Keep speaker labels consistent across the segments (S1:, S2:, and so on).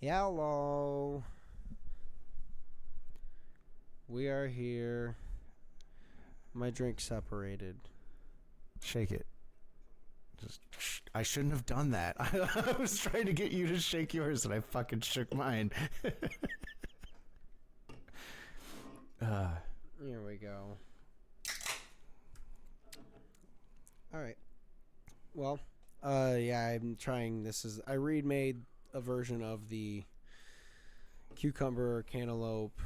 S1: Hello. We are here. My drink separated.
S2: Shake it. I shouldn't have done that. I was trying to get you to shake yours and I fucking shook mine.
S1: Here we go. Alright. Well, yeah, I'm trying. I remade a version of the cucumber cantaloupe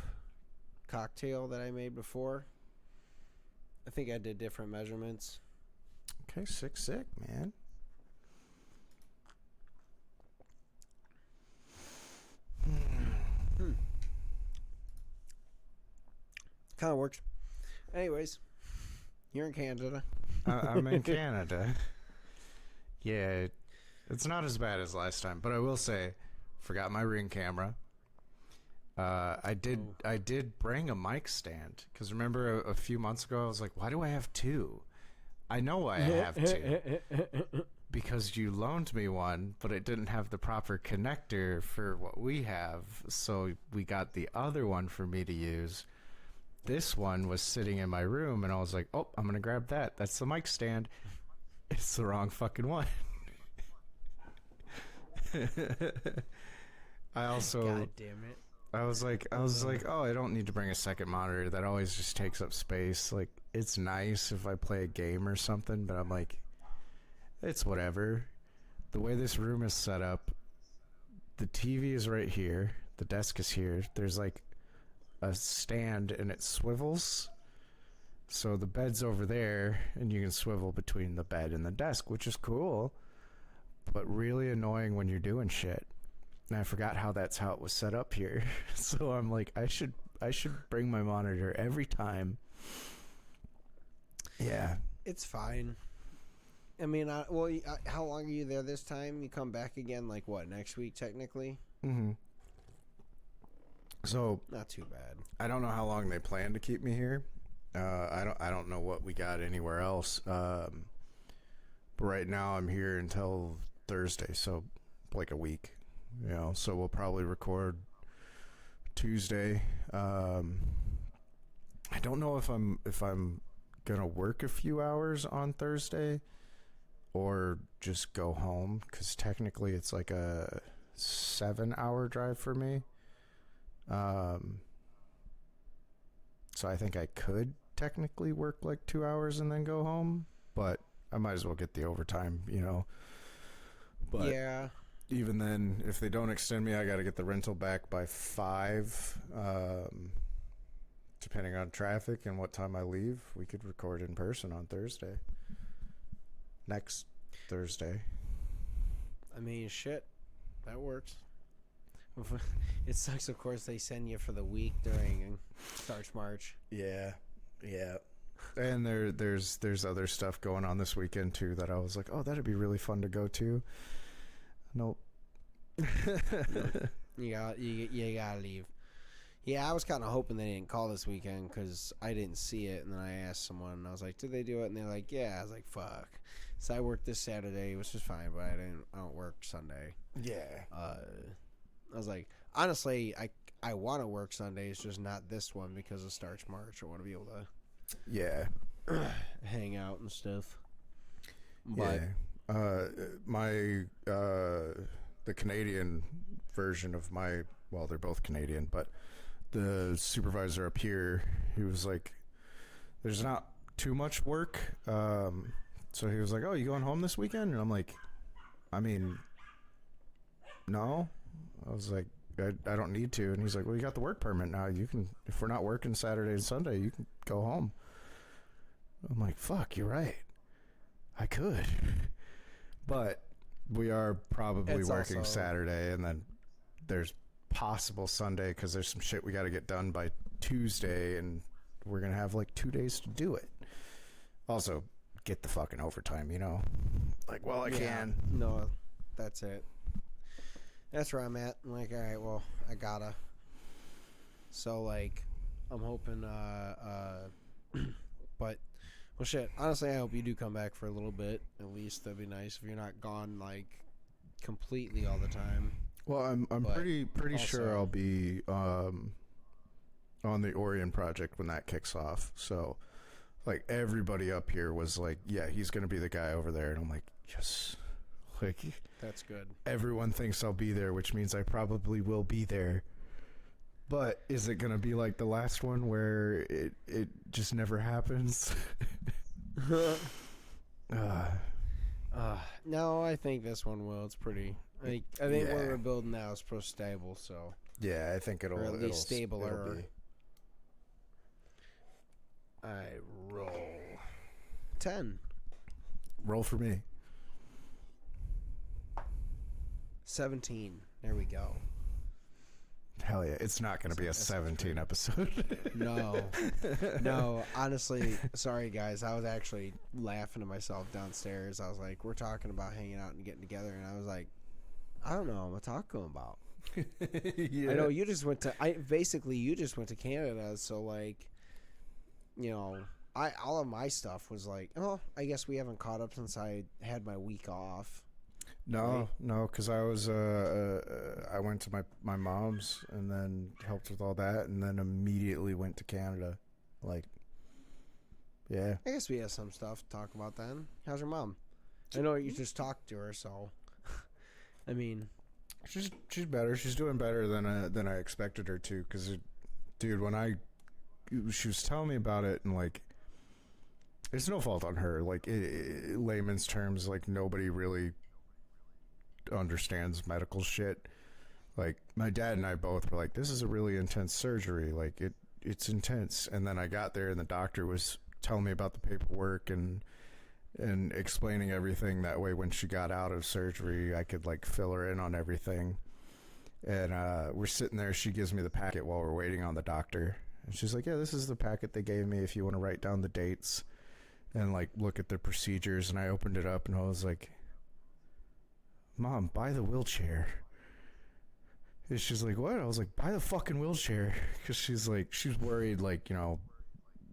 S1: cocktail that I made before. I think I did different measurements.
S2: Okay, sick, man.
S1: Kind of works. Anyways, you're in Canada.
S2: I'm in Canada. Yeah, it's not as bad as last time, but I will say, forgot my Ring camera. I did bring a mic stand because remember a few months ago I was like, why do I have two? I know I have two because you loaned me one, but it didn't have the proper connector for what we have, so we got the other one for me to use. This one was sitting in my room, and I was like, oh, I'm gonna grab that. That's the mic stand. It's the wrong fucking one. I also,
S1: God damn it.
S2: I was like, oh, I don't need to bring a second monitor. That always just takes up space. Like, it's nice if I play a game or something, but I'm like, it's whatever. The way this room is set up, the TV is right here. The desk is here. There's like a stand and it swivels. So the bed's over there and you can swivel between the bed and the desk, which is cool, but really annoying when you're doing shit. And I forgot that's how it was set up here. So I'm like, I should bring my monitor every time. Yeah.
S1: It's fine. I mean, how long are you there this time? You come back again, like what, next week technically?
S2: Mm-hmm. So
S1: not too bad.
S2: I don't know how long they plan to keep me here. I don't know what we got anywhere else. But right now I'm here until Thursday, so like a week. You know, so we'll probably record Tuesday. I don't know if I'm gonna work a few hours on Thursday or just go home, because technically it's like a 7-hour drive for me. So I think I could technically work like 2 hours and then go home, but I might as well get the overtime, you know. But
S1: yeah.
S2: Even then, if they don't extend me, I got to get the rental back by 5. Depending on traffic and what time I leave, we could record in person on Thursday. Next Thursday.
S1: I mean, shit. That works. It sucks, of course, they send you for the week during Starch March.
S2: Yeah. And there's other stuff going on this weekend too that I was like, oh, that'd be really fun to go to. Nope.
S1: You gotta leave. Yeah, I was kind of hoping they didn't call this weekend because I didn't see it, and then I asked someone, and I was like, "Did they do it?" And they're like, "Yeah." I was like, "Fuck." So I worked this Saturday, which was fine, but I don't work Sunday.
S2: Yeah.
S1: I was like, honestly, I want to work Sundays, just not this one because of Starch March. I want to be able to hang out and stuff. But
S2: the Canadian version of they're both Canadian, but the supervisor up here, he was like, there's not too much work. So he was like, oh, you going home this weekend? And I'm like, I mean, no. I was like, I don't need to. And he's like, well, you got the work permit now. You can, if we're not working Saturday and Sunday, you can go home. I'm like, fuck, you're right. I could. But we are probably working also Saturday, and then there's possible Sunday because there's some shit we got to get done by Tuesday, and we're going to have like 2 days to do it. Also, get the fucking overtime, you know? Like, well, I can.
S1: No, that's it. That's where I'm at. I'm like, all right, well, I gotta. So, like, I'm hoping, but, well, shit. Honestly, I hope you do come back for a little bit. At least that'd be nice if you're not gone, like, completely all the time.
S2: Well, I'm
S1: But
S2: pretty sure
S1: also-
S2: I'll be on the Orion project when that kicks off. So, like, everybody up here was like, "Yeah, he's gonna be the guy over there," and I'm like, "Yes." Like,
S1: That's good.
S2: everyone thinks I'll be there, which means I probably will be there. But is it gonna be like the last one where it just never happens?
S1: No, I think this one will. It's pretty. I think what
S2: Yeah.
S1: we're building now is pretty stable. So
S2: Yeah, I think it'll
S1: Or at least
S2: it'll
S1: stabler.
S2: be.
S1: I roll 10,
S2: Roll for me.
S1: 17. There we go.
S2: Hell yeah! It's not gonna be a 17 episode.
S1: No, honestly, sorry guys. I was actually laughing to myself downstairs. I was like, we're talking about hanging out and getting together, and I was like, I don't know what I'm talking about.
S2: Yeah.
S1: I know you just went to. You just went to Canada, so like, all of my stuff was like, oh, I guess we haven't caught up since I had my week off.
S2: No, because I was I went to my mom's and then helped with all that, and then immediately went to Canada. Like, yeah.
S1: I guess we have some stuff to talk about then. How's your mom? I know you just talked to her, so I mean,
S2: She's better. She's doing better than I expected her to. Because, dude, when she was telling me about it, and like, it's no fault on her. Like, layman's terms, like, nobody really understands medical shit. Like, my dad and I both were like, this is a really intense surgery. Like, it's intense. And then I got there, and the doctor was telling me about the paperwork and explaining everything. That way, when she got out of surgery, I could like fill her in on everything. And we're sitting there. She gives me the packet while we're waiting on the doctor, and she's like, "Yeah, this is the packet they gave me. If you want to write down the dates and like look at the procedures." And I opened it up, and I was like, "Mom, buy the wheelchair." And she's like, "What?" I was like, "Buy the fucking wheelchair," because she's worried, like,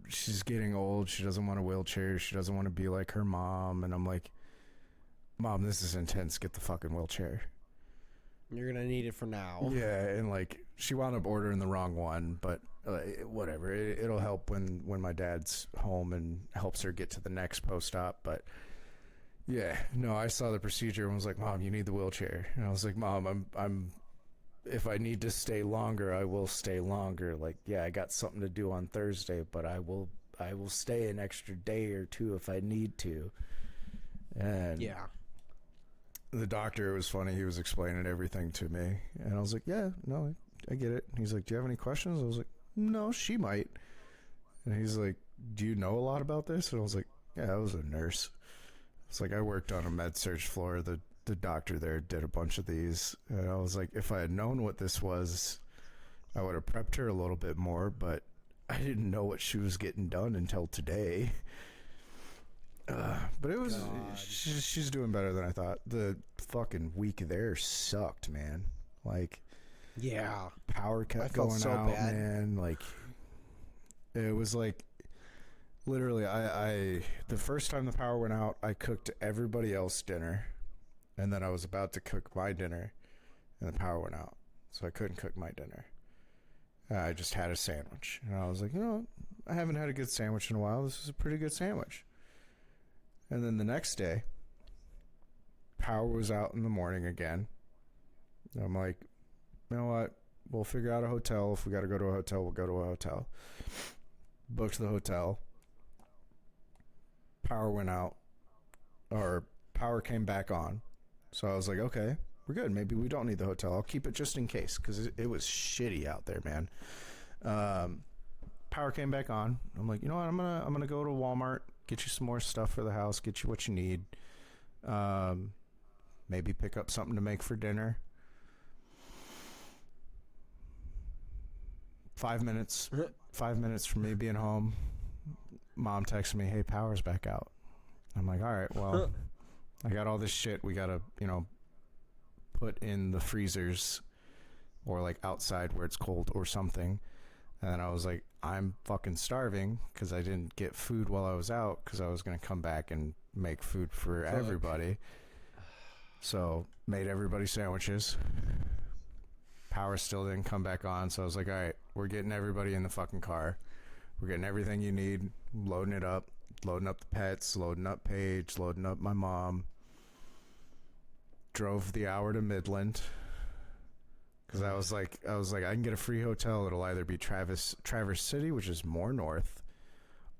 S2: she's getting old. She doesn't want a wheelchair. She doesn't want to be like her mom. And I'm like, "Mom, this is intense. Get the fucking wheelchair."
S1: you're gonna need it for now.
S2: Yeah, and like, she wound up ordering the wrong one, but whatever. It'll help when my dad's home and helps her get to the next post-op. But yeah, no, I saw the procedure and was like, "Mom, you need the wheelchair." And I was like, "Mom, I'm if I need to stay longer, I will stay longer. Like, yeah, I got something to do on Thursday, but I will stay an extra day or two if I need to." And
S1: Yeah.
S2: the doctor, it was funny, he was explaining everything to me, and I was like, "Yeah, no, I get it." He's like, "Do you have any questions?" I was like, "No, she might." And he's like, "Do you know a lot about this?" And I was like, "Yeah, I was a nurse." It's like, I worked on a med surg floor. The doctor there did a bunch of these, and I was like, if I had known what this was, I would have prepped her a little bit more, but I didn't know what she was getting done until today. But it was she's doing better than I thought. The fucking week there sucked, man. Like,
S1: Yeah.
S2: power
S1: I
S2: kept
S1: felt
S2: going
S1: so
S2: out,
S1: bad.
S2: man. Like, it was like, literally, I the first time the power went out, I cooked everybody else dinner, and then I was about to cook my dinner, and the power went out, so I couldn't cook my dinner. I just had a sandwich, and I was like, I haven't had a good sandwich in a while. This is a pretty good sandwich. And then the next day, power was out in the morning again. And I'm like, you know what? We'll figure out a hotel. If we got to go to a hotel, we'll go to a hotel. Booked the hotel. Power went out, or power came back on. So I was like, okay, we're good. Maybe we don't need the hotel. I'll keep it just in case, because it was shitty out there, man. Power came back on. I'm like, you know what? I'm gonna go to Walmart, get you some more stuff for the house, get you what you need. Maybe pick up something to make for dinner. 5 minutes. 5 minutes from me being home, Mom texted me, "Hey, power's back out." I'm like, all right, well, I got all this shit we gotta, put in the freezers or like outside where it's cold or something. And then I was like, I'm fucking starving because I didn't get food while I was out, because I was gonna come back and make food for everybody. So made everybody sandwiches. power still didn't come back on. So I was like, all right, we're getting everybody in the fucking car. We're getting everything you need, loading it up, loading up the pets, loading up Paige, loading up my mom. Drove the hour to Midland because I was like, I can get a free hotel. It'll either be Traverse City, which is more north,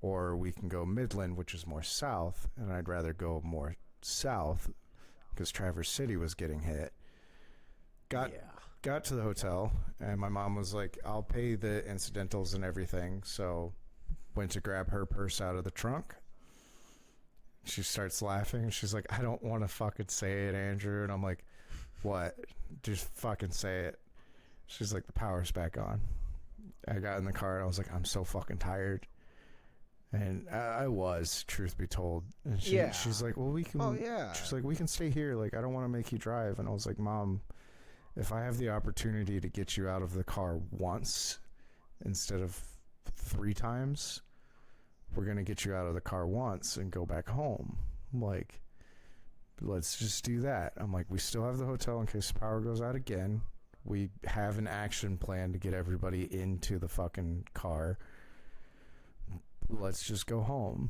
S2: or we can go Midland, which is more south. And I'd rather go more south because Traverse City was getting hit. Got to the hotel, and my mom was like, I'll pay the incidentals and everything. So went to grab her purse out of the trunk. She starts laughing. She's like, I don't want to fucking say it, Andrew. And I'm like, what? Just fucking say it. She's like, the power's back on. I got in the car, and I was like, I'm so fucking tired. And I was, truth be told. And she's like, well, we can. Oh, yeah. She's like, we can stay here. Like, I don't want to make you drive. And I was like, Mom, if I have the opportunity to get you out of the car once instead of 3 times, we're going to get you out of the car once and go back home. Like, let's just do that. I'm like, we still have the hotel in case the power goes out again. We have an action plan to get everybody into the fucking car. Let's just go home.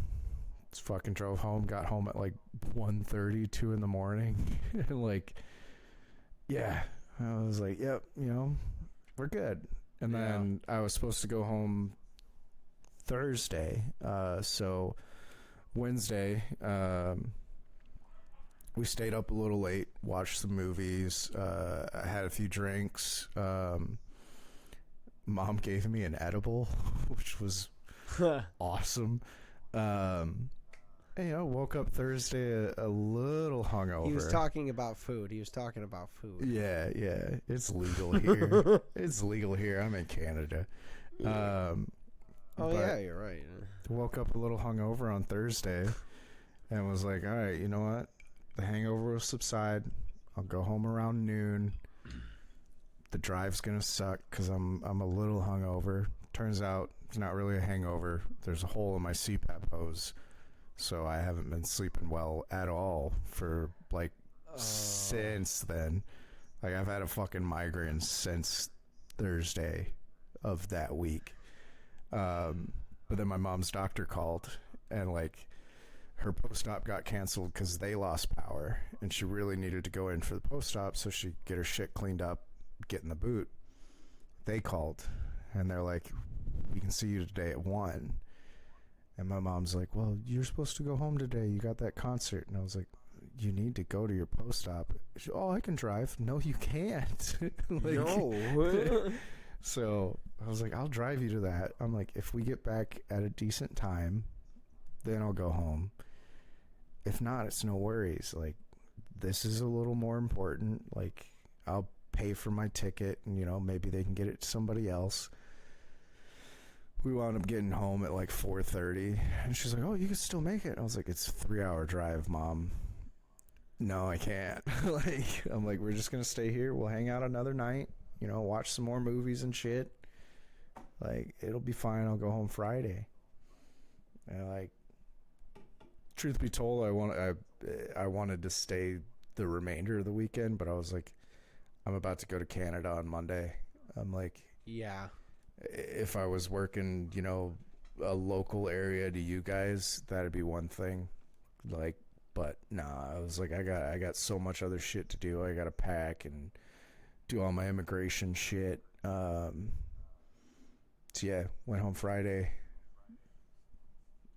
S2: Just fucking drove home, got home at like 1:30, 2 in the morning. Like, yeah. I was like, yep, we're good. And then I was supposed to go home Thursday. So Wednesday, we stayed up a little late, watched some movies, I had a few drinks. Mom gave me an edible, which was awesome. And, woke up Thursday a little hungover.
S1: He was talking about food.
S2: Yeah. It's legal here. It's legal here. I'm in Canada.
S1: Yeah. Yeah, you're right.
S2: Woke up a little hungover on Thursday and was like, all right, you know what? The hangover will subside. I'll go home around noon. The drive's going to suck because I'm a little hungover. Turns out it's not really a hangover. There's a hole in my CPAP hose. So I haven't been sleeping well at all for since then. Like, I've had a fucking migraine since Thursday of that week. But then my mom's doctor called, and her post-op got canceled because they lost power, and she really needed to go in for the post-op so she could get her shit cleaned up, get in the boot. They called, and they're like, we can see you today at 1. And my mom's like, well, you're supposed to go home today. You got that concert. And I was like, you need to go to your post-op. Oh, I can drive. No, you can't.
S1: No.
S2: So I was like, I'll drive you to that. I'm like, if we get back at a decent time, then I'll go home. If not, it's no worries. Like, this is a little more important. Like, I'll pay for my ticket and, maybe they can get it to somebody else. We wound up getting home at 4:30, and she's like, oh, you can still make it. I was like, it's a 3-hour drive, Mom. No, I can't. I'm like, we're just going to stay here. We'll hang out another night, watch some more movies and shit. It'll be fine. I'll go home Friday. And truth be told, I wanted to stay the remainder of the weekend, but I was like, I'm about to go to Canada on Monday. I'm like,
S1: yeah.
S2: If I was working, a local area to you guys, that'd be one thing. But nah, I was like, I got so much other shit to do. I got to pack and do all my immigration shit. So yeah, went home Friday,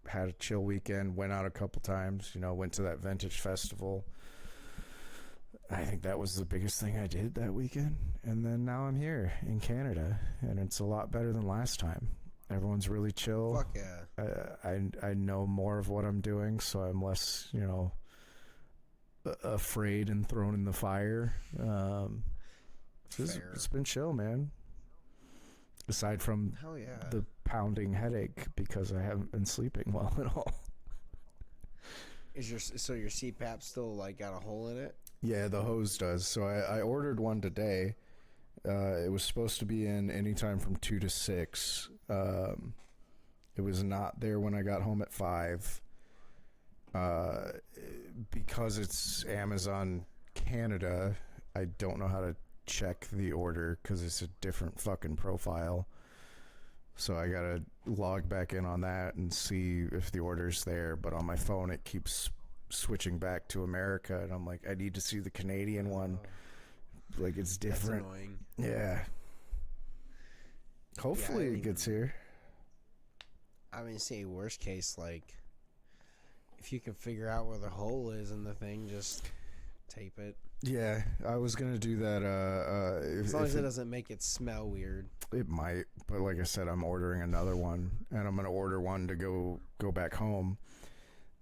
S2: had a chill weekend, went out a couple times, went to that vintage festival. I think that was the biggest thing I did that weekend. And then now I'm here in Canada, and it's a lot better than last time. Everyone's really chill.
S1: Fuck yeah.
S2: I know more of what I'm doing, so I'm less, afraid and thrown in the fire. It's been chill, man. Aside from the pounding headache because I haven't been sleeping well at all.
S1: Is your CPAP still got a hole in it?
S2: Yeah, the hose does. So I ordered one today. It was supposed to be in anytime from 2 to 6. It was not there when I got home at 5. Because it's Amazon Canada, I don't know how to check the order because it's a different fucking profile. So I gotta log back in on that and see if the order's there. But on my phone, it keeps switching back to America, and I'm like, I need to see the Canadian one. Like, it's different.
S1: That's annoying.
S2: Yeah. Hopefully it gets here.
S1: I mean, see, worst case, like, if you can figure out where the hole is in the thing, just tape it.
S2: Yeah, I was gonna do that.
S1: As long as it doesn't make it smell weird.
S2: It might, but like I said, I'm ordering another one, and I'm gonna order one to go back home.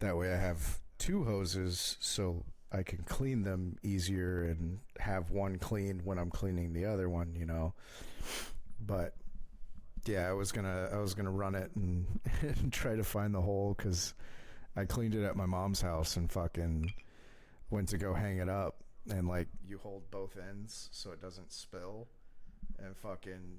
S2: That way, I have 2 hoses, so I can clean them easier and have one clean when I'm cleaning the other one. You know, but yeah, I was gonna run it and, and try to find the hole because I cleaned it at my mom's house and fucking went to go hang it up. And like, you hold both ends so it doesn't spill, and fucking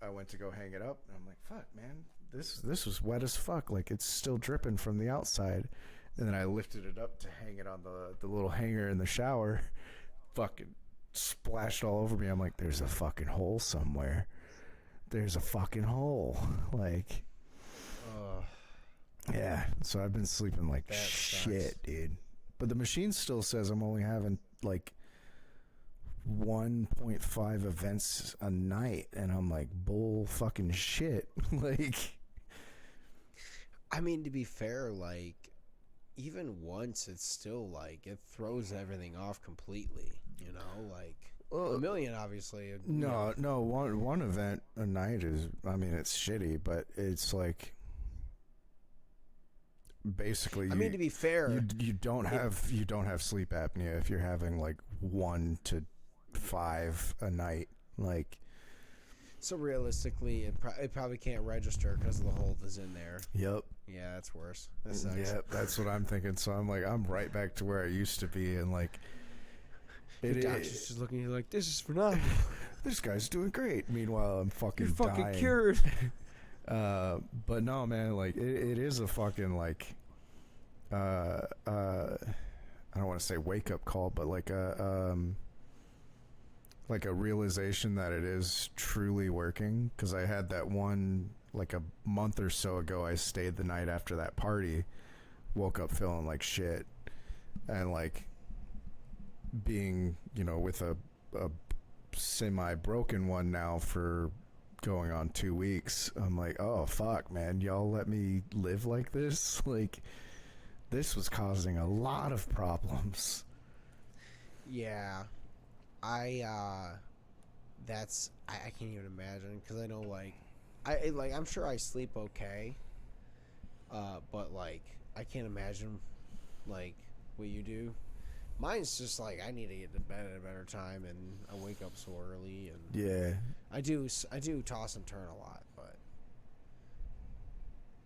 S2: I went to go hang it up, and I'm like, fuck, man, this was wet as fuck, like it's still dripping from the outside. And then I lifted it up to hang it on the little hanger in the shower, fucking splashed all over me. I'm like, there's a fucking hole somewhere, there's a fucking hole. Like, yeah, so I've been sleeping like
S1: that
S2: shit,
S1: sucks.
S2: dude. But the machine still says I'm only having like 1.5 events a night, and I'm like, bull fucking shit. Like,
S1: I mean, to be fair, like, even once, it's still like, it throws everything off completely, you know? Like, a million, obviously.
S2: No, one event a night is, I mean, it's shitty, but it's like, basically,
S1: I mean, to be fair,
S2: you don't have sleep apnea if you're having like 1 to 5 a night. Like,
S1: so realistically, it probably can't register because the hole is in there.
S2: Yep.
S1: Yeah, that's worse. That sucks.
S2: Yeah, that's what I'm thinking. So I'm like, I'm right back to where I used to be, and like,
S1: Your doctor's just looking at you like, this is phenomenal.
S2: This guy's doing great. Meanwhile, I'm fucking
S1: You're fucking
S2: dying.
S1: cured.
S2: But no, man, like it is a fucking like I don't want to say wake up call, but like a realization that it is truly working. Because I had that one like a month or so ago. I stayed the night after that party, woke up feeling like shit, and like being, you know, with a semi broken one now for going on 2 weeks. I'm like, oh fuck, man, y'all let me live like this? Like, this was causing a lot of problems.
S1: Yeah, I can't even imagine, because I know, like, I'm sure I sleep okay, but like, I can't imagine like what you do. Mine's just like, I need to get to bed at a better time, and I wake up so early, and
S2: Yeah.
S1: I do toss and turn a lot, but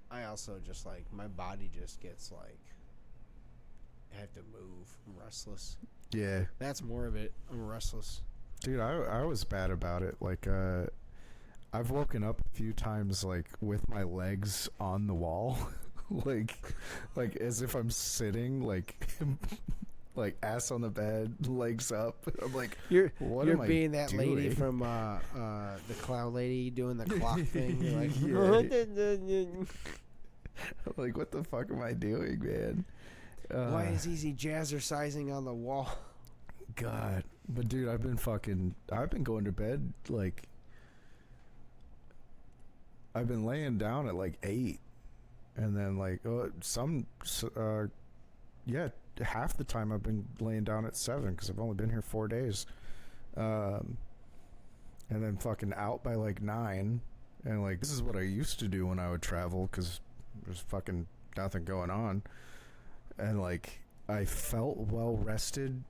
S1: I also just, like, my body just gets like, I have to move. I'm restless.
S2: Yeah.
S1: That's more of it. I'm restless.
S2: Dude, I was bad about it. Like, I've woken up a few times, like, with my legs on the wall. like as if I'm sitting, like, like ass on the bed, legs up. I'm like,
S1: you're
S2: am I
S1: being that
S2: doing?
S1: lady from the clown lady doing the clock thing. You're like,
S2: I'm like, what the fuck am I doing, man?
S1: Why is Easy jazzercising on the wall?
S2: God. But dude, I've been going to bed, like, I've been laying down at like 8, and then like half the time I've been laying down at 7 because I've only been here 4 days, and then fucking out by like 9, and like, this is what I used to do when I would travel because there's fucking nothing going on, and like, I felt well rested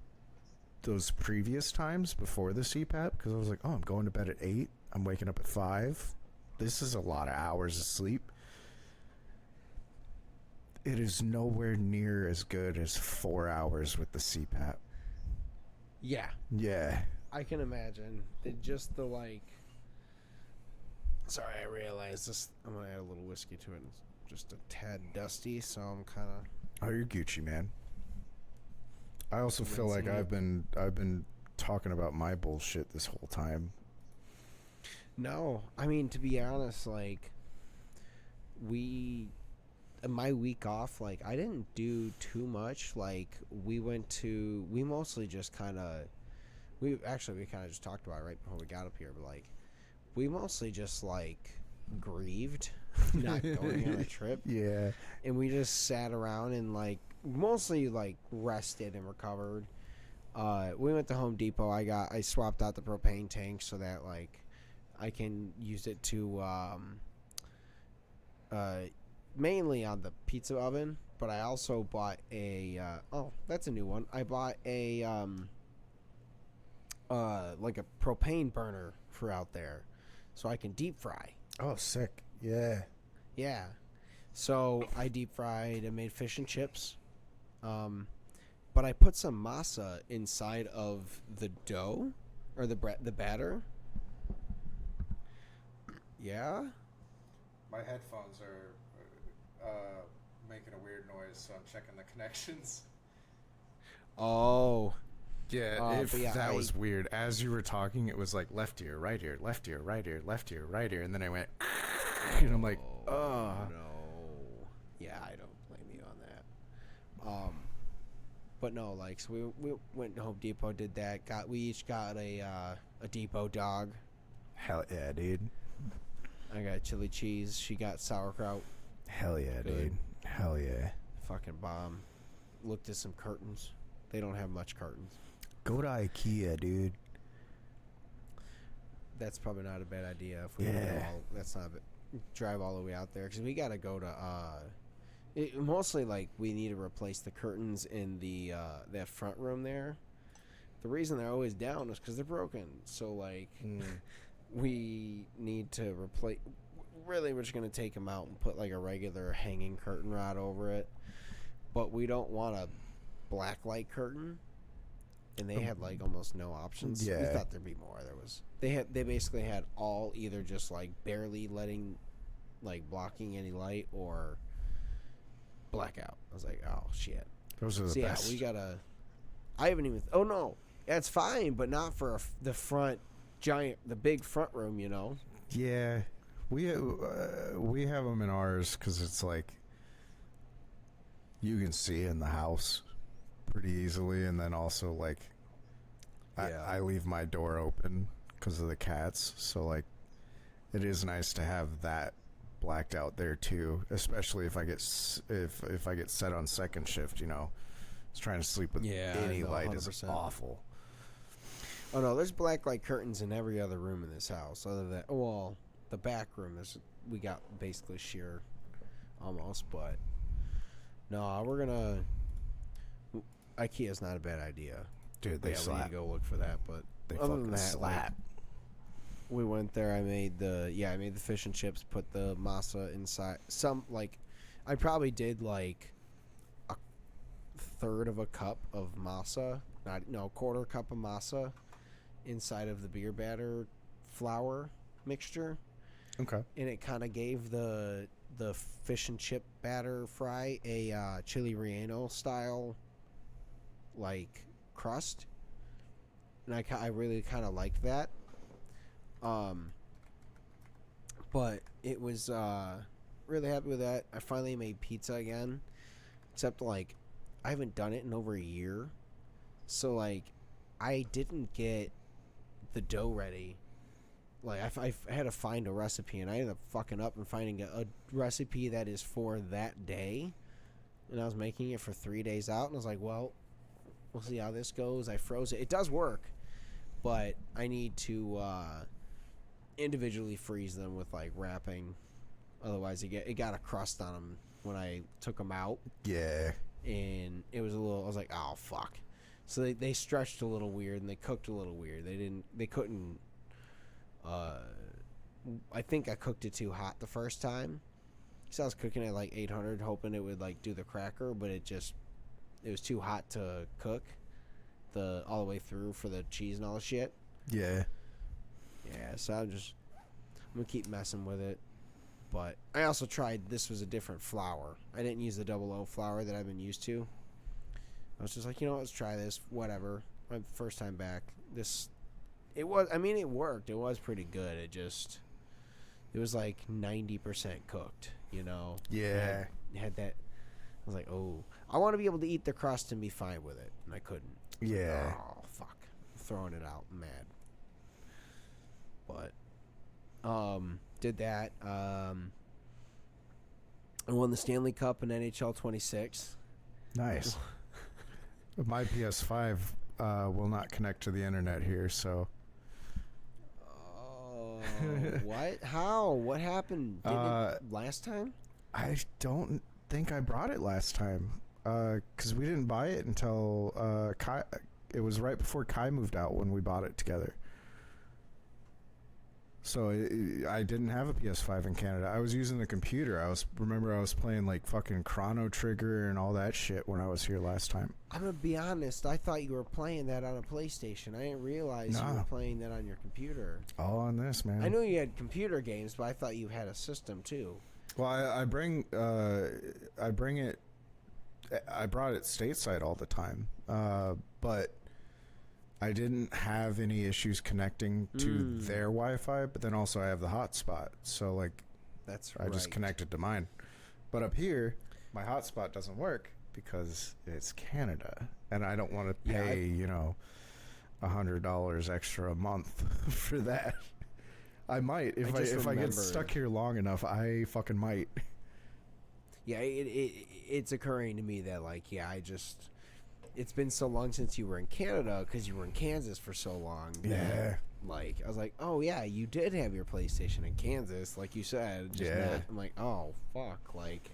S2: those previous times before the CPAP because I was like, oh, I'm going to bed at 8, I'm waking up at 5. This is a lot of hours of sleep. It is nowhere near as good as 4 hours with the CPAP.
S1: Yeah.
S2: Yeah.
S1: I can imagine. Just the, like... Sorry, I realized this. I'm going to add a little whiskey to it. It's just a tad dusty, so I'm kind of...
S2: Oh, you're Gucci, man. I also feel like I've been talking about my bullshit this whole time.
S1: No, I mean, to be honest, like, my week off, like, I didn't do too much. Like, we mostly just kind of, we kind of just talked about it right before we got up here, but, like, we mostly just, like, grieved not going on a trip.
S2: Yeah.
S1: And we just sat around and, like, mostly, like, rested and recovered. We went to Home Depot. I swapped out the propane tank so that, like, I can use it to mainly on the pizza oven, but I also bought a that's a new one. I bought a like a propane burner for out there so I can deep fry.
S2: Oh, sick. Yeah.
S1: Yeah. So I deep fried and made fish and chips. But I put some masa inside of the dough or the batter. Yeah.
S2: My headphones are making a weird noise, so I'm checking the connections.
S1: Oh.
S2: Yeah, that was weird. As you were talking, it was like left ear, right ear, left ear, right ear, left ear, right ear, and then I went, and I'm like, oh.
S1: No. Yeah, I don't blame you on that. But no, like, so we went to Home Depot, did that. We each got a Depot dog.
S2: Hell yeah, dude.
S1: I got chili cheese. She got sauerkraut.
S2: Hell yeah,
S1: Good.
S2: dude. Hell yeah.
S1: Fucking bomb. Looked at some curtains. They don't have much curtains.
S2: Go to IKEA, dude.
S1: That's probably not a bad idea. If we drive all the way out there, because we gotta go to mostly, like, we need to replace the curtains in the that front room there. The reason they're always down is because they're broken. So, like, we need to replace. Really, we're just gonna take them out and put, like, a regular hanging curtain rod over it. But we don't want a black light curtain. And they had, like, almost no options.
S2: Yeah.
S1: We thought there'd be more. They basically had all either just, like, barely letting, like, blocking any light or blackout. I was like, oh shit.
S2: Those are the best.
S1: Yeah, we gotta. I haven't even. Oh no, that's fine, but not for the front the big front room, you know.
S2: Yeah, we have them in ours because it's like you can see in the house pretty easily, and then also, like, I leave my door open because of the cats, so, like, it is nice to have that blacked out there too, especially if I get if I get set on second shift, you know. Just trying to sleep with any light 100%. Is awful.
S1: Oh no, there's black light curtains in every other room in this house other than, well, the back room we got basically sheer almost, but no, we're gonna IKEA's not a bad idea.
S2: Dude, they slap.
S1: We need to go look for that, but
S2: they
S1: other
S2: fucking
S1: than that,
S2: slap.
S1: like, we went there. I made the fish and chips. Put the masa inside. I probably did like a third of a cup of masa. Quarter cup of masa inside of the beer batter flour mixture.
S2: Okay.
S1: And it kind of gave the fish and chip batter fry a chili relleno style, like, crust. And I really kind of liked that. But it was really happy with that. I finally made pizza again, except, like, I haven't done it in over a year, so, like, I didn't get the dough ready. Like, I had to find a recipe, and I ended up fucking up and finding a recipe that is for that day, and I was making it for 3 days out, and I was like, well, we'll see how this goes. I froze it. It does work, but I need to individually freeze them with, like, wrapping. Otherwise, it got a crust on them when I took them out.
S2: Yeah.
S1: And it was I was like, oh, fuck. So they stretched a little weird, and they cooked a little weird. They couldn't, I think I cooked it too hot the first time. So I was cooking at, like, 800, hoping it would, like, do the cracker, but it was too hot to cook all the way through for the cheese and all the shit.
S2: Yeah.
S1: Yeah, so I'm going to keep messing with it. But I also tried, this was a different flour. I didn't use the 00 flour that I've been used to. I was just like, let's try this, whatever. My first time back. this. It was. I mean, it worked. It was pretty good. It was like 90% cooked. You know.
S2: Yeah.
S1: Had that. I was like, oh, I want to be able to eat the crust and be fine with it, and I couldn't.
S2: Yeah.
S1: Oh fuck, throwing it out, I'm mad. But did that. I won the Stanley Cup in NHL 26.
S2: Nice. My PS5 will not connect to the internet here, so.
S1: Oh, what? How? What happened? Did it last time?
S2: I don't think I brought it last time, because we didn't buy it until Kai. It was right before Kai moved out when we bought it together. So I didn't have a PS5 in Canada. I was using the computer. I was playing like fucking Chrono Trigger and all that shit when I was here last time.
S1: I'm gonna be honest. I thought you were playing that on a PlayStation. I didn't realize you were playing that on your computer.
S2: All on this, man.
S1: I knew you had computer games, but I thought you had a system too.
S2: Well, I bring it. I brought it stateside all the time, but I didn't have any issues connecting to their Wi-Fi. But then also I have the hotspot, so like
S1: that's
S2: I just connected to mine. But up here, my hotspot doesn't work because it's Canada, and I don't want to pay $100 extra a month for that. I might if I get stuck here long enough. I fucking might.
S1: Yeah, it's occurring to me that like it's been so long since you were in Canada because you were in Kansas for so long.
S2: Yeah.
S1: Like I was like, oh yeah, you did have your PlayStation in Kansas, like you said. I'm like, oh fuck, like,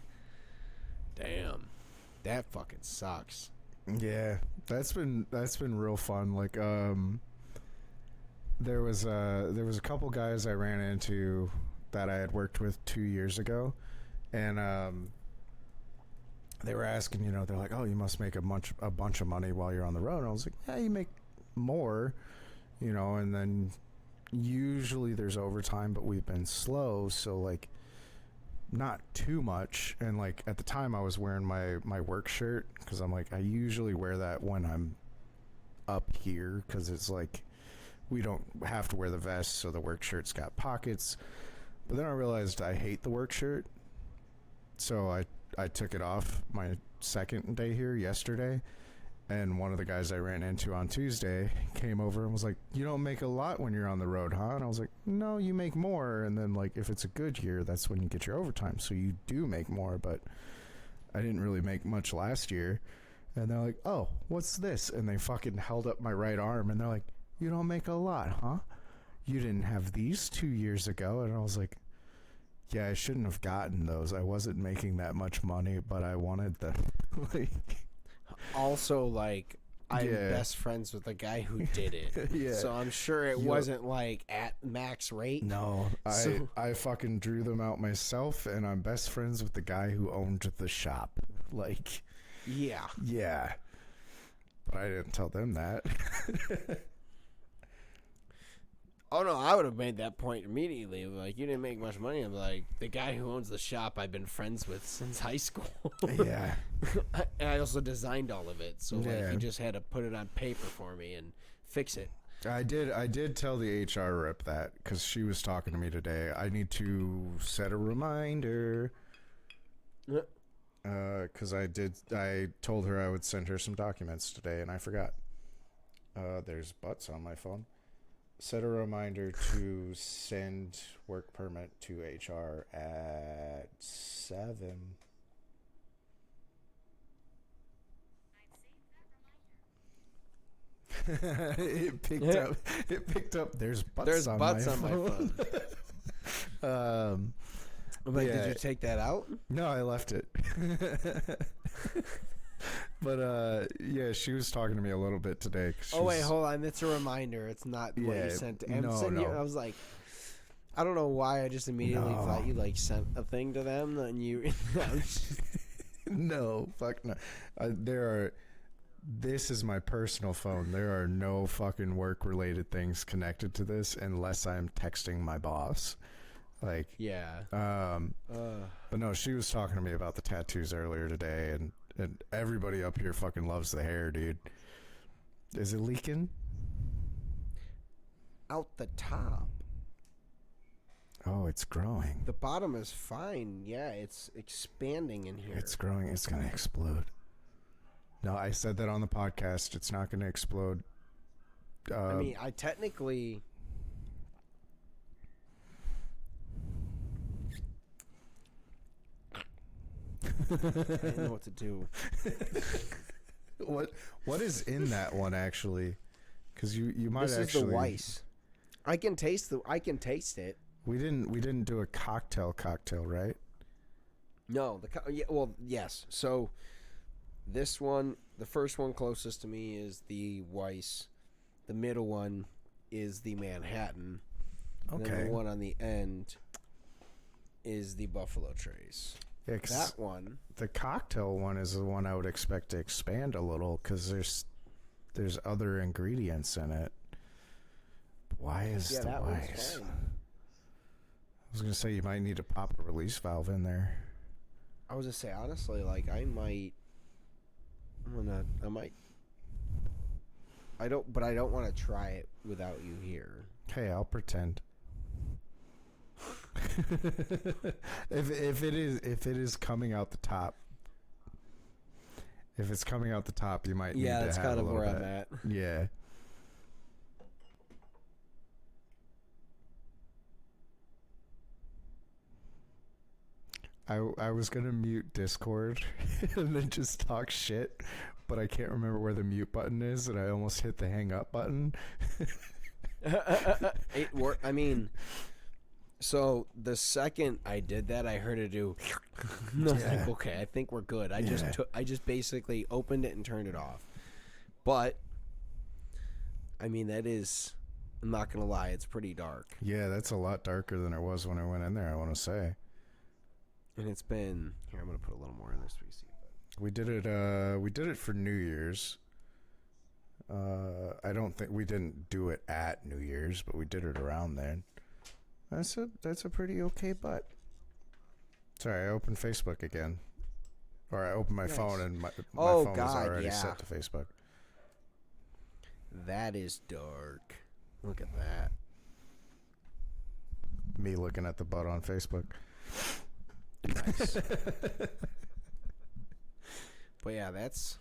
S1: damn, that fucking sucks.
S2: Yeah, that's been real fun. Like there was a couple guys I ran into that I had worked with 2 years ago, and they were asking, they're like, oh, you must make a bunch of money while you're on the road. And I was like, yeah, you make more, and then usually there's overtime, but we've been slow, so like not too much. And like at the time I was wearing my work shirt because I'm like, I usually wear that when I'm up here because it's like we don't have to wear the vest, so the work shirt's got pockets. But then I realized I hate the work shirt, so I took it off my second day here yesterday, and one of the guys I ran into on Tuesday came over and was like, you don't make a lot when you're on the road, huh? And I was like, no, you make more, and then like if it's a good year, that's when you get your overtime, so you do make more. But I didn't really make much last year. And they're like, oh, what's this? And they fucking held up my right arm, and they're like, you don't make a lot, huh? You didn't have these 2 years ago. And I was like, yeah, I shouldn't have gotten those. I wasn't making that much money, but I wanted the like.
S1: Also, like, I'm best friends with the guy who did it.
S2: Yeah.
S1: So I'm sure it wasn't like at max rate.
S2: No, I fucking drew them out myself, and I'm best friends with the guy who owned the shop. Like,
S1: yeah.
S2: But I didn't tell them that.
S1: Oh, no, I would have made that point immediately. Like, you didn't make much money. I'm like, the guy who owns the shop I've been friends with since high school.
S2: Yeah.
S1: And I also designed all of it. So, like, he just had to put it on paper for me and fix it.
S2: I did tell the HR rep that because she was talking to me today. I need to set a reminder. Because I told her I would send her some documents today, and I forgot. There's butts on my phone. Set a reminder to send work permit to HR at 7. It picked up. There's butts on my phone.
S1: Like, did you take that out?
S2: No, I left it. But yeah, she was talking to me a little bit today.
S1: Oh wait, hold on. It's a reminder. It's not what you sent. I was like, I don't know why. I just immediately thought you like sent a thing to them, and you.
S2: No, fuck no. This is my personal phone. There are no fucking work-related things connected to this unless I'm texting my boss. Like,
S1: yeah.
S2: But no, she was talking to me about the tattoos earlier today, and everybody up here fucking loves the hair, dude. Is it leaking?
S1: out the top.
S2: Oh, it's growing.
S1: The bottom is fine. Yeah, it's expanding in here.
S2: It's growing. It's going to explode. No, I said that on the podcast. It's not going to explode.
S1: I mean, I technically... I didn't know what to do.
S2: What is in that one, actually? Because you might
S1: this
S2: actually...
S1: This is the Weiss. I can taste it.
S2: We didn't do a cocktail, right?
S1: No, yes. So this one, the first one closest to me is the Weiss. The middle one is the Manhattan.
S2: Okay.
S1: And then the one on the end is the Buffalo Trace.
S2: Yeah,
S1: that one.
S2: The cocktail one is the one I would expect to expand a little because there's other ingredients in it. Why is the Weiss? I was gonna say you might need to pop a release valve in there.
S1: I was gonna say honestly, like I don't want to try it without you here.
S2: Hey, I'll pretend. if it is coming out the top, if it's coming out the top, you might need to have
S1: that's kind
S2: a
S1: of
S2: little
S1: where
S2: bit.
S1: I'm at.
S2: Yeah. I was gonna mute Discord and then just talk shit, but I can't remember where the mute button is, and I almost hit the hang up button.
S1: I mean, so the second I did that, I heard it do. I was like, okay, I think we're good. I just basically opened it and turned it off. But I mean, that is, I'm not gonna lie, it's pretty dark.
S2: Yeah, that's a lot darker than it was when I went in there, I want to say.
S1: And it's been here. I'm gonna put a little more in this so you see.
S2: We did it for New Year's. I don't think we didn't do it at New Year's, but we did it around then. That's a pretty okay butt. Sorry, I opened Facebook again, or I opened my phone and my phone was already set to Facebook.
S1: That is dark. Look at that.
S2: Me looking at the butt on Facebook.
S1: Nice. But yeah, that's.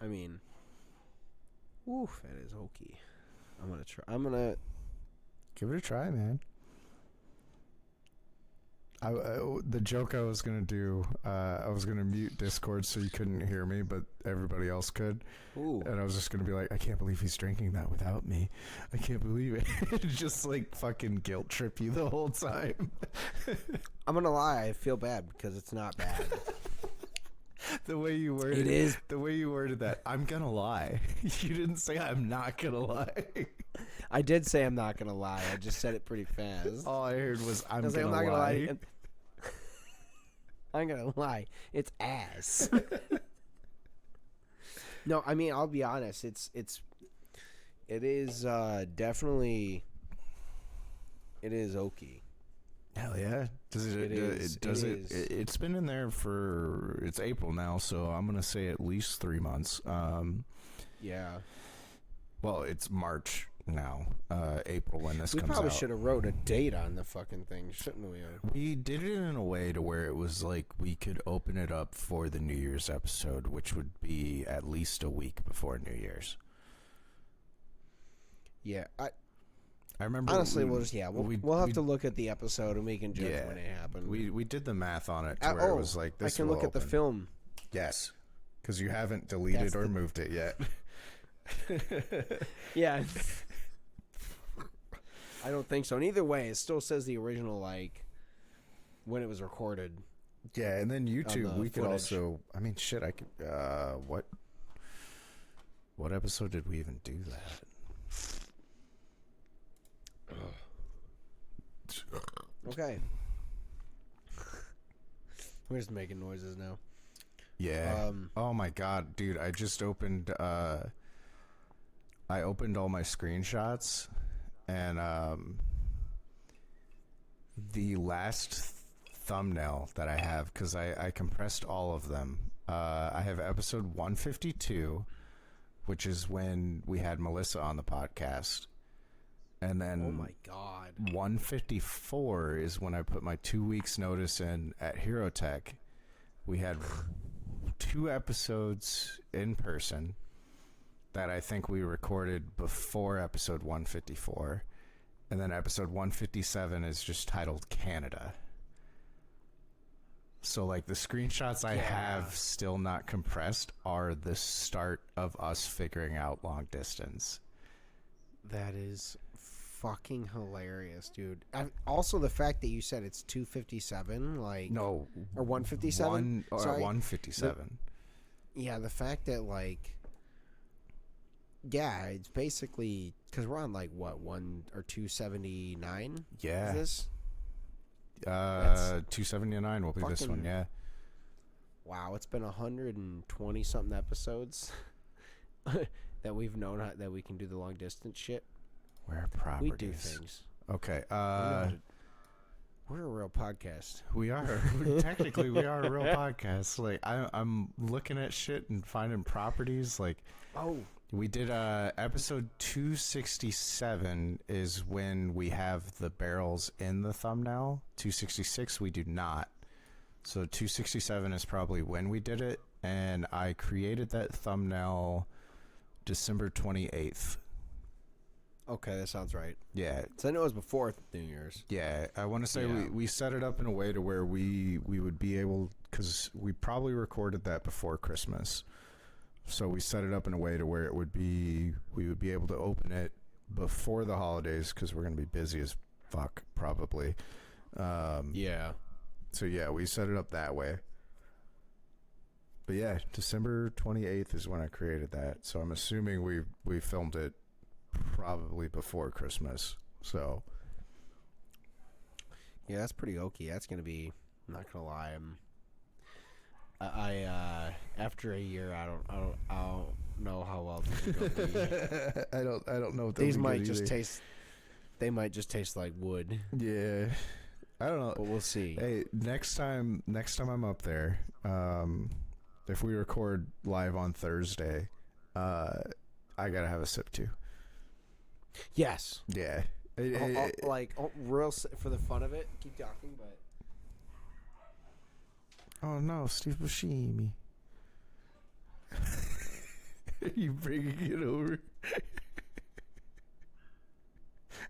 S1: I mean, oof, that is hokey. I'm gonna
S2: give it a try, man. The joke I was gonna do, I was gonna mute Discord so you couldn't hear me, but everybody else could.
S1: Ooh.
S2: And I was just gonna be like, I can't believe he's drinking that without me. I can't believe it. Just like fucking guilt trip you the whole time.
S1: I'm gonna lie, I feel bad because it's not bad.
S2: The way you worded
S1: it is.
S2: The way you worded that, I'm gonna lie. You didn't say I'm not gonna lie.
S1: I did say I'm not gonna lie. I just said it pretty fast.
S2: All I heard was I'm
S1: not
S2: gonna
S1: gonna
S2: lie.
S1: I'm gonna lie. It's ass. No, I mean I'll be honest. It is definitely. It is oaky.
S2: Hell yeah! It's been in there for it's April now, so I'm gonna say at least 3 months.
S1: Yeah.
S2: Well, it's March now. April when this
S1: we
S2: comes out.
S1: We probably should have wrote a date on the fucking thing, shouldn't we?
S2: We did it in a way to where it was like we could open it up for the New Year's episode, which would be at least a week before New Year's.
S1: Yeah,
S2: I remember.
S1: Honestly, we'll have to look at the episode and we can judge when it happened.
S2: We did the math on it to where it was like this.
S1: I can look at the film.
S2: Yes, because you haven't deleted or moved it yet.
S1: Yeah. I don't think so. And either way, it still says the original, like, when it was recorded.
S2: Yeah, and then YouTube, we could
S1: footage.
S2: also... I mean, shit, I could... What episode did we even do that?
S1: Okay. We're just making noises now.
S2: Yeah. Oh my god, dude, I just opened... I opened all my screenshots, and the last thumbnail that I have, because I compressed all of them. I have episode 152, which is when we had Melissa on the podcast. And then
S1: oh my God,
S2: 154 is when I put my 2 weeks notice in at Hero Tech. We had 2 episodes in person that I think we recorded before episode 154. And then episode 157 is just titled Canada. So, like, the screenshots I have still not compressed are the start of us figuring out long distance.
S1: that is fucking hilarious, dude. Also, the fact that you said it's 257, like
S2: No.
S1: or 157,
S2: 157.
S1: Yeah, the fact that like, yeah, it's basically because we're on like what 1 or 279.
S2: Yeah.
S1: Is this?
S2: 279 will be this one, yeah.
S1: Wow, it's been 120 something episodes that we've known that we can do the long distance shit.
S2: Where properties.
S1: We do things.
S2: Okay.
S1: We're a real podcast.
S2: We are. Technically, we are a real podcast. Like, I'm looking at shit and finding properties. Like, we did episode 267 is when we have the barrels in the thumbnail. 266 we do not. So 267 is probably when we did it, and I created that thumbnail December 28th.
S1: Okay, that sounds right.
S2: Yeah.
S1: So I know it was before New Year's.
S2: Yeah, I want to say we set it up in a way to where we would be able, because we probably recorded that before Christmas. So we set it up in a way to where we would be able to open it before the holidays, because we're going to be busy as fuck, probably.
S1: Yeah.
S2: So yeah, we set it up that way. But yeah, December 28th is when I created that. So I'm assuming we filmed it probably before Christmas. So
S1: yeah, that's pretty okie. That's gonna be, I'm not gonna lie, I after a year, I don't know how well these are gonna be.
S2: I don't know what
S1: these might just taste. They might just taste like wood.
S2: Yeah, I don't know.
S1: But we'll see.
S2: Hey, next time I'm up there, if we record live on Thursday, I gotta have a sip too.
S1: Yes.
S2: Yeah.
S1: Real for the fun of it. Keep talking, but.
S2: Oh no, Steve Buscemi. Are you bringing it over?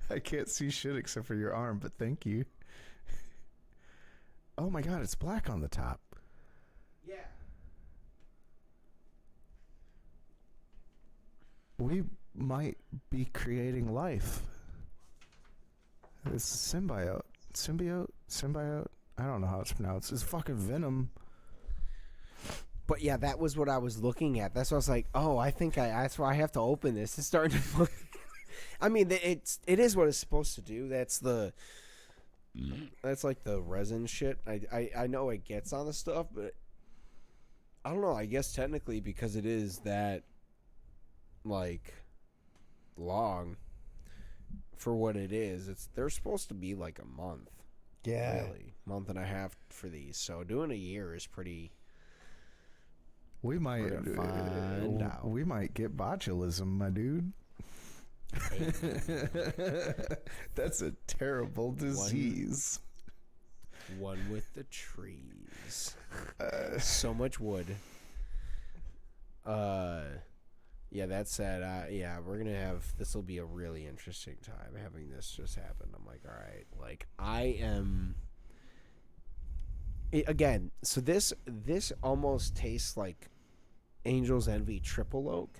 S2: I can't see shit except for your arm, but thank you. Oh my god, it's black on the top.
S1: Yeah.
S2: We might be creating life. It's Symbiote. Symbiote? I don't know how it's pronounced. It's fucking Venom.
S1: But yeah, that was what I was looking at. That's why I was like, oh, I think that's why I have to open this. It's starting to look. I mean, it is what it's supposed to do. That's like the resin shit. I know it gets on the stuff, but I don't know. I guess technically because it is that like long for what it is, they're supposed to be like a month.
S2: Yeah.
S1: Really, month and a half for these. So doing a year is pretty.
S2: We might
S1: find out.
S2: We might get botulism, my dude. That's a terrible disease.
S1: One with the trees. So much wood. Yeah, that said, yeah, we're gonna have. This will be a really interesting time having this just happen. I'm like, all right, like I am. Again, so this almost tastes like Angel's Envy Triple Oak.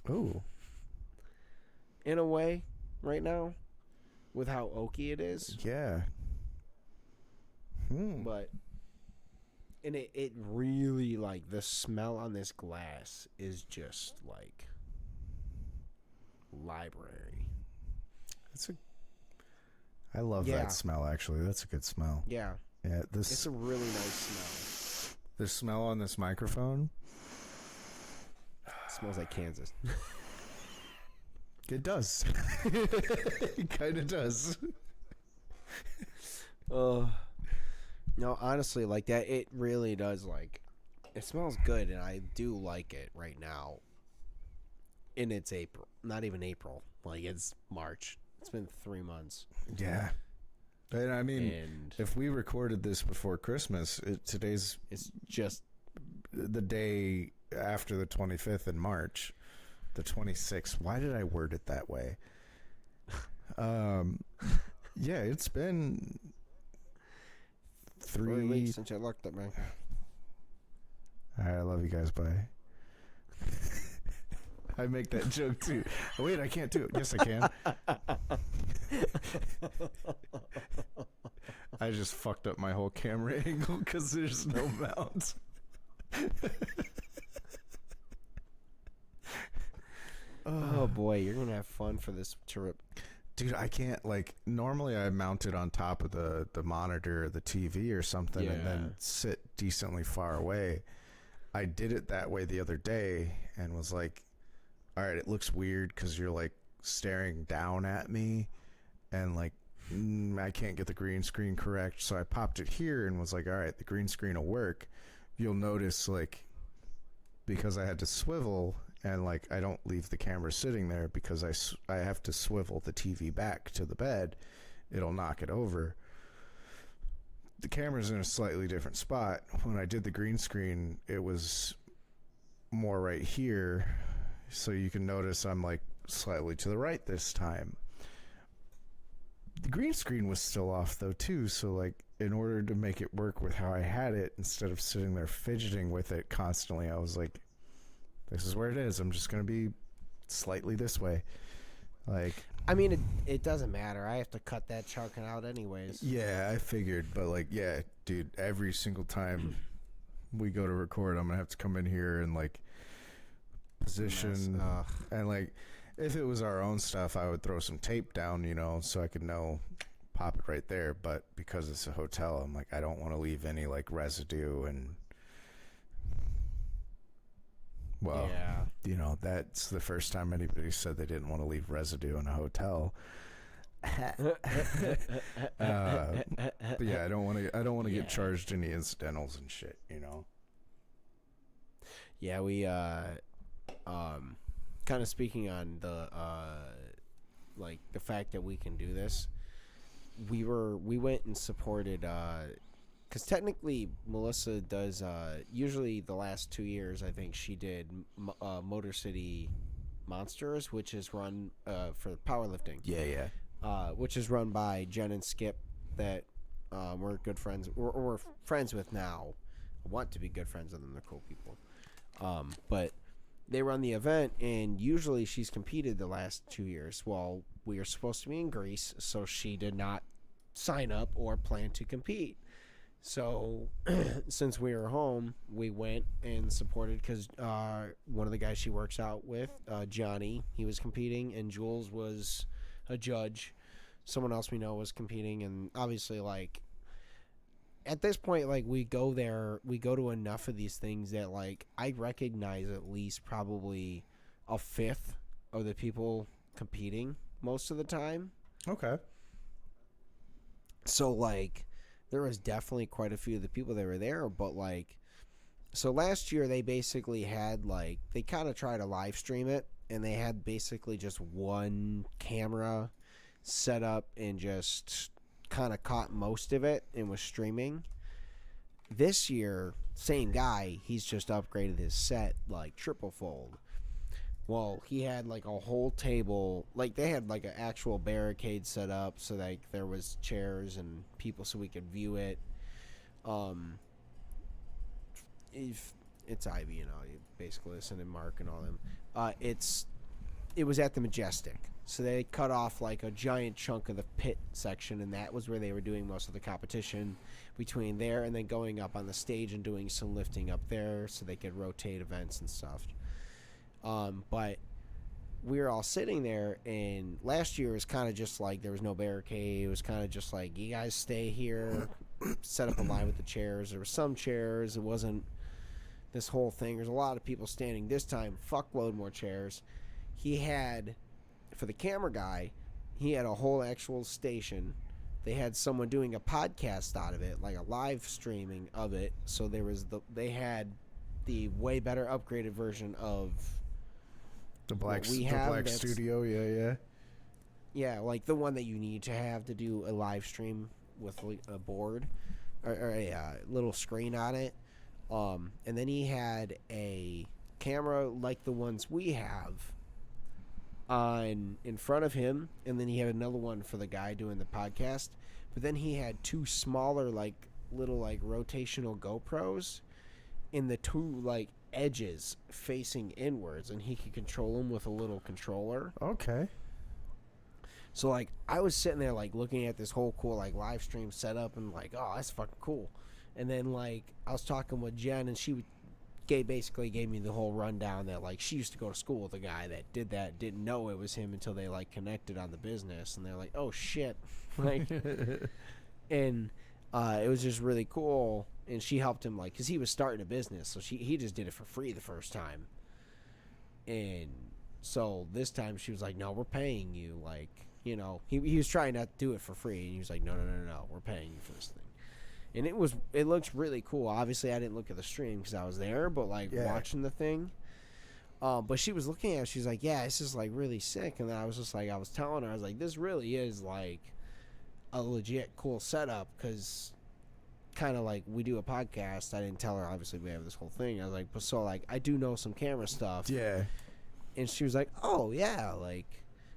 S2: Ooh.
S1: In a way, right now, with how oaky it is.
S2: Yeah.
S1: But, and it really, like, the smell on this glass is just, like, library.
S2: I love that smell, actually. That's a good smell.
S1: Yeah.
S2: Yeah,
S1: it's a really nice smell.
S2: The smell on this microphone.
S1: It smells like Kansas.
S2: It does. It kind of does.
S1: No, honestly, like that, it really does. Like, it smells good, and I do like it right now. And it's April. Not even April. Like, it's March. It's been 3 months.
S2: Yeah. And I mean,
S1: And
S2: if we recorded this before Christmas, it's
S1: just
S2: the day after the 25th in March, the 26th. Why did I word it that way? Yeah, it's been
S1: 3 weeks since I looked at me.
S2: All right, I love you guys. Bye. I make that joke too. Oh, wait, I can't do it. Yes, I can. I just fucked up my whole camera angle because there's no mount.
S1: Oh boy, you're gonna have fun for this trip.
S2: Dude, I can't, like, normally I mount it on top of the monitor or the TV or something and then sit decently far away. I did it that way the other day and was like, all right, it looks weird because you're, like, staring down at me and, like, I can't get the green screen correct. So I popped it here and was like, all right, the green screen will work. You'll notice, like, because I had to swivel and, like, I don't leave the camera sitting there because I have to swivel the TV back to the bed. It'll knock it over. The camera's in a slightly different spot. When I did the green screen, it was more right here. So you can notice I'm, like, slightly to the right this time. The green screen was still off, though, too. So, like, in order to make it work with how I had it, instead of sitting there fidgeting with it constantly, I was like, this is where it is. I'm just going to be slightly this way. Like,
S1: I mean, it doesn't matter. I have to cut that chunk out anyways.
S2: Yeah, I figured. But, like, yeah, dude, every single time we go to record, I'm going to have to come in here and, like, position. And, like, if it was our own stuff, I would throw some tape down, you know, so I could know, pop it right there. But because it's a hotel, I'm like, I don't want to leave any, like, residue and... Well,
S1: yeah.
S2: You know, that's the first time anybody said they didn't want to leave residue in a hotel. But yeah, I don't want to get charged any incidentals and shit, you know.
S1: Yeah, we kind of speaking on the like the fact that we can do this. We went and supported because technically Melissa does usually the last 2 years I think she did Motor City Monsters, which is run for powerlifting.
S2: Yeah.
S1: Which is run by Jen and Skip that we're good friends or we're friends with now. I want to be good friends with them. They're cool people. But they run the event, and usually she's competed the last 2 years. Well, we are supposed to be in Greece, so she did not sign up or plan to compete. So, since we were home, we went and supported because one of the guys she works out with, Johnny, he was competing, and Jules was a judge. Someone else we know was competing, and obviously, like, at this point, like, we go to enough of these things that, like, I recognize at least probably a fifth of the people competing most of the time.
S2: Okay.
S1: So, like, there was definitely quite a few of the people that were there, but, like, so last year they basically had, like, they kind of tried to live stream it, and they had basically just one camera set up and just kind of caught most of it and was streaming. This year, same guy, he's just upgraded his set, like, triple fold. Well, he had, like, a whole table, like, they had, like, an actual barricade set up so, like, there was chairs and people so we could view it. If it's Ivy and all, you basically listen and Mark and all them. It was at the Majestic, so they cut off, like, a giant chunk of the pit section, and that was where they were doing most of the competition between there and then going up on the stage and doing some lifting up there so they could rotate events and stuff. But we were all sitting there, and last year was kind of just like there was no barricade. It was kind of just like, you guys stay here, set up a line with the chairs. There were some chairs. It wasn't this whole thing. There's a lot of people standing. This time, fuckload more chairs. He had, for the camera guy, he had a whole actual station. They had someone doing a podcast out of it, like a live streaming of it. So they had the way better upgraded version of
S2: The black
S1: we have
S2: studio, yeah.
S1: Yeah, like the one that you need to have to do a live stream with like a board or a little screen on it. And then he had a camera like the ones we have on in front of him, and then he had another one for the guy doing the podcast. But then he had two smaller, like little, like rotational GoPros in the two like edges facing inwards, and he could control them with a little controller.
S2: Okay.
S1: So like I was sitting there like looking at this whole cool like live stream setup and like, oh, that's fucking cool. And then like I was talking with Jen, and she basically gave me the whole rundown that like she used to go to school with a guy that did that, didn't know it was him until they like connected on the business, and they're like, oh shit, like, and it was just really cool. And she helped him like because he was starting a business, so he just did it for free the first time, and so this time she was like, no, we're paying you, like, you know, he was trying not to do it for free, and he was like, no, we're paying you for this thing. And it looks really cool. Obviously, I didn't look at the stream because I was there, but like watching the thing. But she was looking at it. She's like, yeah, this is like really sick. And then I was just like, I was telling her, I was like, this really is like a legit cool setup because kind of like we do a podcast. I didn't tell her, obviously, we have this whole thing. I was like, but so like I do know some camera stuff.
S2: Yeah.
S1: And she was like, oh, yeah, like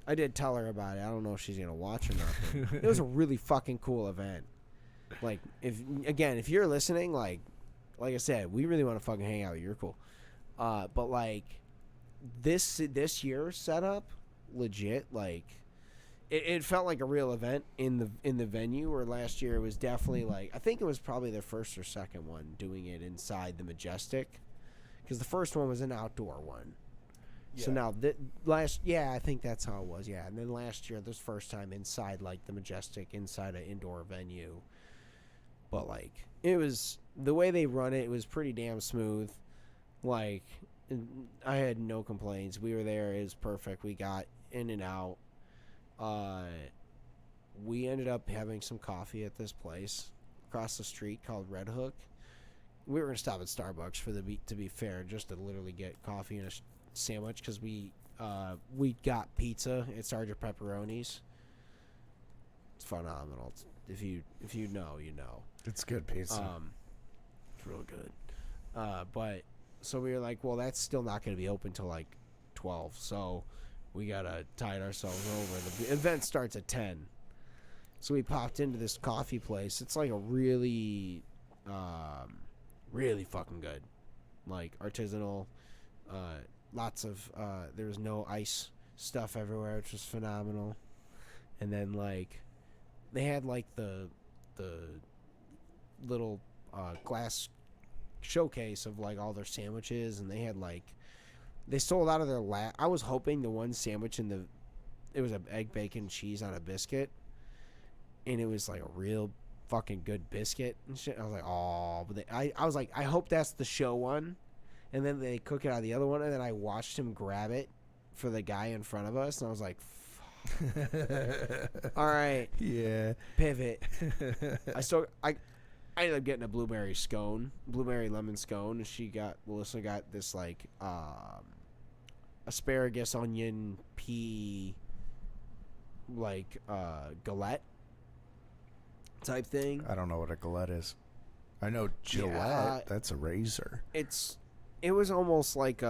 S1: I did tell her about it. I don't know if she's going to watch or not. It was a really fucking cool event. Like, if you're listening, like I said, we really want to fucking hang out. You're cool. But like this year's setup, legit, like it felt like a real event in the venue. Where last year it was definitely like, I think it was probably their first or second one doing it inside the Majestic, because the first one was an outdoor one. Yeah. So now I think that's how it was. Yeah, and then last year, this first time inside like the Majestic, inside an indoor venue. But like it was the way they run it, it was pretty damn smooth. Like I had no complaints. We were there, it was perfect. We got in and out. We ended up having some coffee at this place across the street called Red Hook. We were gonna stop at Starbucks to be fair, just to literally get coffee and a sandwich because we got pizza at Sergeant Pepperoni's. It's phenomenal. If you know, you know.
S2: It's good pizza.
S1: It's real good. But so we were like, well, that's still not going to be open till like 12, so we gotta tide ourselves over. The event starts at 10, so we popped into this coffee place. It's like a really, really fucking good, like artisanal. Lots of there was no ice stuff everywhere, which was phenomenal. And then like they had like the little glass showcase of like all their sandwiches, and they had like they sold out of their I was hoping the one sandwich it was an egg, bacon, cheese on a biscuit, and it was like a real fucking good biscuit and shit. I was like, oh, but I was like, I hope that's the show one. And then they cook it out of the other one, and then I watched him grab it for the guy in front of us, and I was like, all right,
S2: yeah,
S1: pivot. I ended up getting a blueberry lemon scone, and Melissa got this like asparagus, onion, pea, like galette type thing.
S2: I don't know what a galette is. I know Gillette. Yeah, that's a razor.
S1: It was almost like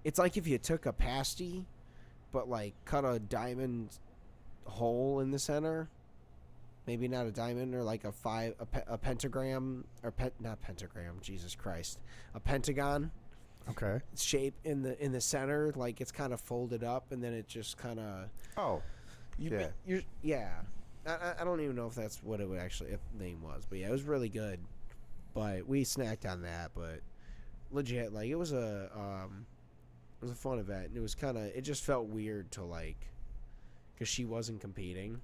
S1: it's like if you took a pasty, but like cut a diamond hole in the center. Maybe not a diamond, or like a pentagram, or not pentagram. Jesus Christ, a pentagon.
S2: Okay.
S1: Shape in the center, like it's kind of folded up, and then it just kind of.
S2: Oh.
S1: Yeah. I don't even know if that's what it would actually name was, but yeah, it was really good. But we snacked on that, but legit, like it was a fun event, and it was it just felt weird to like, because she wasn't competing,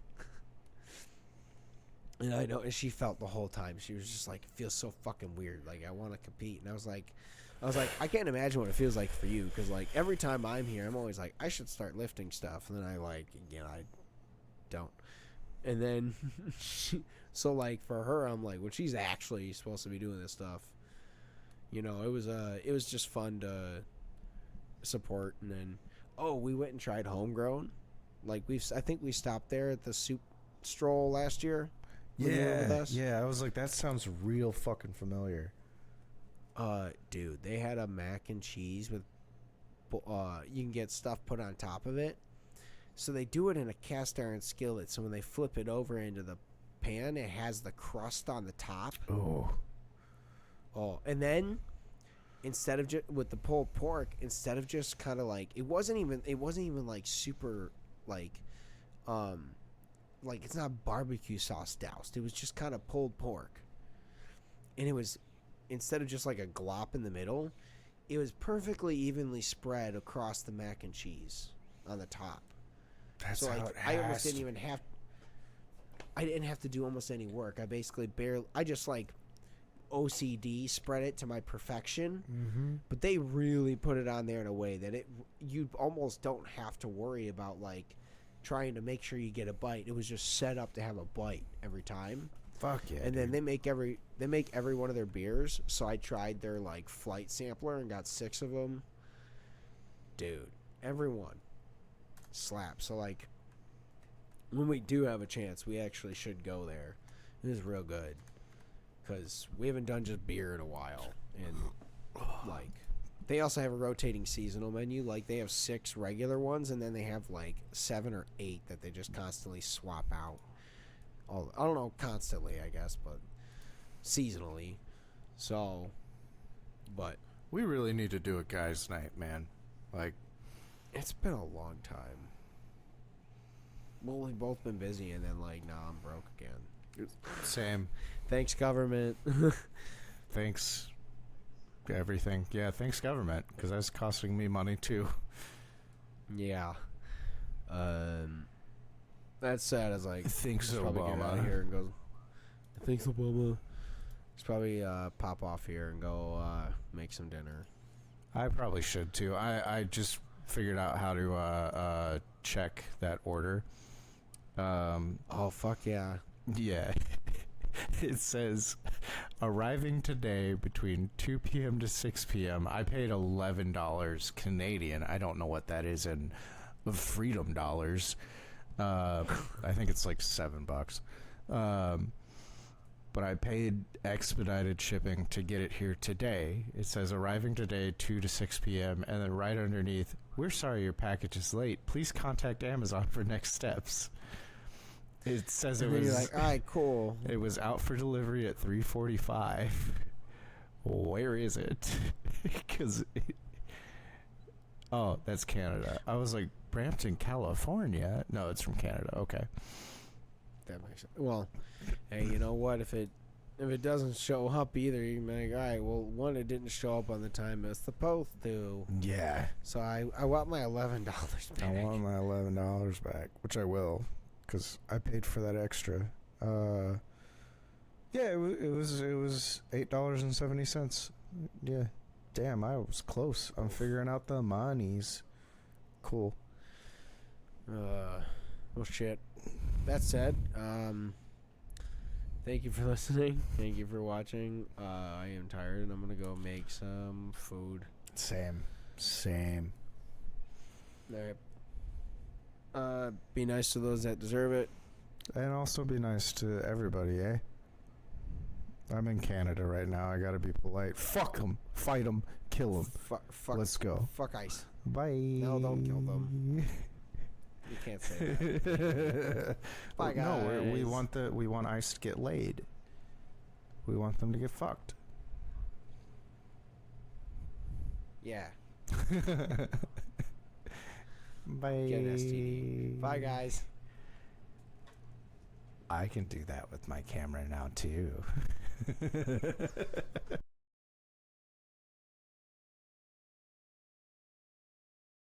S1: and I know, and she felt the whole time she was just like, it feels so fucking weird, like I want to compete, and I was like, I can't imagine what it feels like for you, because like every time I'm here, I'm always like, I should start lifting stuff, and then I don't, and then so like for her, I'm like, well, she's actually supposed to be doing this stuff, you know. It was just fun support, and then we went and tried homegrown. Like I think we stopped there at the soup stroll last year. When you were with us.
S2: Yeah. I was like, that sounds real fucking familiar.
S1: Dude, they had a mac and cheese with you can get stuff put on top of it. So they do it in a cast iron skillet. So when they flip it over into the pan, it has the crust on the top.
S2: Oh,
S1: and then instead of with the pulled pork, instead of just kind of like it wasn't even like super like it's not barbecue sauce doused. It was just kind of pulled pork, and it was instead of just like a glop in the middle, it was perfectly evenly spread across the mac and cheese on the top.
S2: That's
S1: so
S2: how
S1: like
S2: it has
S1: I almost didn't even have. I didn't have to do almost any work. I just like OCD spread it to my perfection.
S2: Mm-hmm.
S1: But they really put it on there in a way that you almost don't have to worry about like trying to make sure you get a bite. It was just set up to have a bite every time.
S2: Fuck yeah.
S1: And
S2: dude.
S1: then they make every one of their beers. So I tried their like flight sampler and got 6 of them. Dude, everyone slap. So like when we do have a chance, we actually should go there. It is real good because we haven't done just beer in a while, and like they also have a rotating seasonal menu. Like they have 6 regular ones, and then they have like 7 or 8 that they just constantly swap out. I don't know, constantly, I guess, but seasonally. So, but
S2: we really need to do a guys' night, man. Like,
S1: it's been a long time. Well, we've both been busy, and then like, now I'm broke again.
S2: Same.
S1: Thanks, government.
S2: Thanks, everything. Yeah, thanks, government, because that's costing me money too.
S1: Yeah. That's sad. As like,
S2: thanks,
S1: probably get out of
S2: Obama.
S1: here and go. Thanks, Obama. Let's probably pop off here and go make some dinner.
S2: I probably should too. I just figured out how to check that order.
S1: Oh fuck yeah!
S2: Yeah. It says arriving today between 2 p.m. to 6 p.m. I paid $11 Canadian. I don't know what that is in freedom dollars. I think it's like $7. But I paid expedited shipping to get it here today. It says arriving today 2 to 6 p.m. and then right underneath, we're sorry your package is late. Please contact Amazon for next steps. It says it was.
S1: You're like, all right, cool.
S2: It was out for delivery at 3:45. Where is it? Because. Oh, that's Canada. I was like, Brampton, California. No, it's from Canada. Okay.
S1: That makes sense. Well, hey, you know what? If it doesn't show up either, you can be like, all right, well, one, it didn't show up on the time it's supposed to.
S2: Yeah.
S1: So I want my $11 back.
S2: I want my $11 back, which I will, because I paid for that extra. Yeah, it was $8.70. Yeah. Damn, I was close. I'm figuring out the monies. Cool.
S1: Well, shit. That said, thank you for listening. Thank you for watching. I am tired, and I'm going to go make some food.
S2: Same.
S1: All right. Be nice to those that deserve it.
S2: And also be nice to everybody, eh? I'm in Canada right now. I gotta be polite. Fuck them. Fight them. Kill them.
S1: Fuck.
S2: Let's go.
S1: Fuck ICE.
S2: Bye.
S1: No, don't kill them. You can't say that. Bye, guys.
S2: No, we want ICE to get laid. We want them to get fucked.
S1: Yeah.
S2: Bye.
S1: Get an STD. Bye, guys.
S2: I can do that with my camera now too.